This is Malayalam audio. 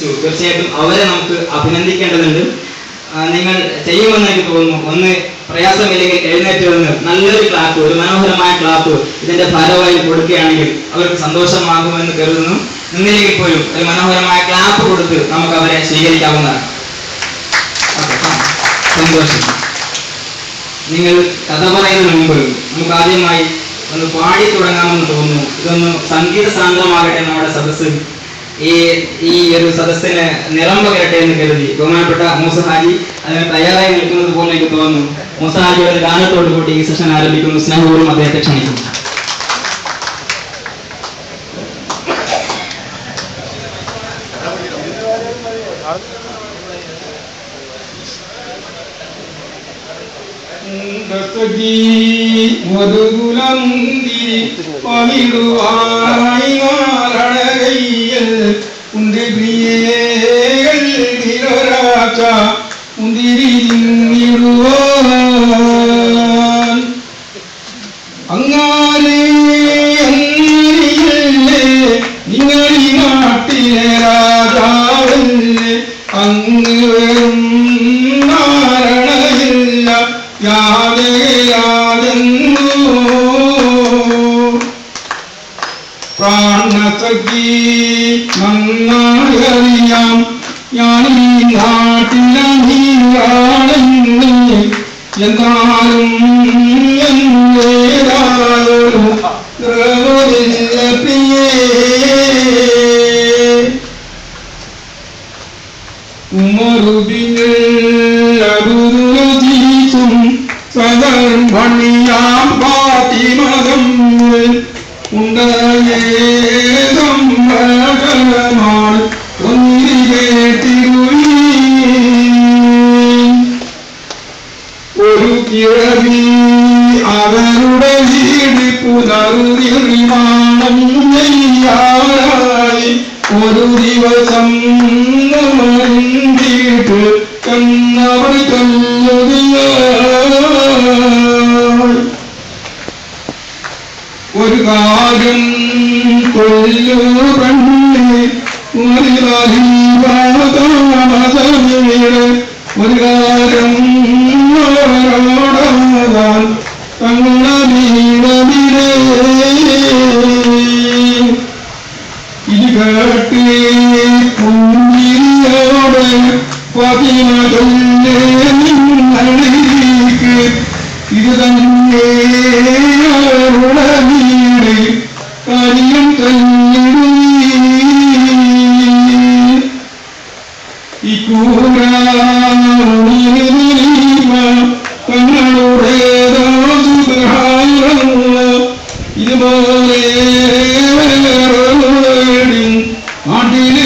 തീർച്ചയായിട്ടും അവരെ നമുക്ക് അഭിനന്ദിക്കേണ്ടതുണ്ട്. നിങ്ങൾ ചെയ്യുമെന്ന് എനിക്ക് തോന്നുന്നു. ഒന്ന് പ്രയാസമില്ലെങ്കിൽ എഴുന്നേറ്റ് വന്ന് നല്ലൊരു ക്ലാപ്പ്, ഒരു മനോഹരമായ ക്ലാപ്പ് ഇതിന്റെ ഭാരവായി കൊടുക്കുകയാണെങ്കിൽ അവർക്ക് സന്തോഷമാകുമെന്ന് കരുതുന്നു. നിന്നില്ലെങ്കിൽ പോലും ഒരു മനോഹരമായ ക്ലാപ്പ് കൊടുത്ത് നമുക്ക് അവരെ സ്വീകരിക്കാവുന്നതാണ്. സന്തോഷം. നിങ്ങൾ കഥ പറയുന്നതിന് മുമ്പ് നമുക്ക് ആദ്യമായി ഒന്ന് പാടി തുടങ്ങാമെന്ന് തോന്നുന്നു. ഇതൊന്ന് സംഗീത സാന്ദ്രമാകട്ടെ നമ്മുടെ സദസ്സ്. ഈ ഒരു സദസ്സിന് നിറം പകരട്ടെ എന്ന് കരുതി ബഹുമാനപ്പെട്ട മൂസ ഹാജി അതിന് തയ്യാറായി നിൽക്കുന്നത് പോലെ എനിക്ക് തോന്നുന്നു. മൂസ ഹാജിയുടെ ഒരു ഗാനത്തോടു കൂടി ഈ സെഷൻ ആരംഭിക്കുന്നു. സ്നേഹപൂർവ്വം അദ്ദേഹത്തെ ക്ഷണിക്കുന്നു. മധുകുലമുന്തിരി പമിടുവായി മാരണകയ്യൽ ഉണ്ടി പ്രിയേരാച്ച മുന്തിരി നിടുവാൻ അങ്ങാലേ അങ്ങനെയല്ലേ നിങ്ങളീ നാട്ടിലെ രാജാവല്ലേ അങ്ങ് വെറും നാരണയില്ല പ്രാണസഖി നന്നായറിയാം ഞാനീ നാട്ടിലീരാണെന്ന് എന്നാലും എന്നേതായൊരു പ്രിയേ ഉമറുബിനിൽ അബുദുലജീസും സദർഭണിയാം ഫാത്തിമകം ഉണ്ടായേതമാണ് ഒന്നിരി കേട്ടിരുവീ ഒരു കിഴവി അവരുടെ വീട് പുനർനിർമ്മാണം ചെയ്യാറായി ഒരു ദിവസം വീട്ട് കന്നവർ കല്ലുക ഒരു കാര്യം കൊല്ലു കണ്ണി ഒരു കാര്യം കണ്ണീരവിലേ ഇത് കേട്ട് കുഞ്ഞിരിയോടെ പതിമകല്ലേ നിന്നടിക്ക് ഇത് തന്നെ വീട് കാര്യം കഞ്ഞിടീ ഈ തങ്ങളുടേതോ ഇതുപോലെ നാട്ടിലെ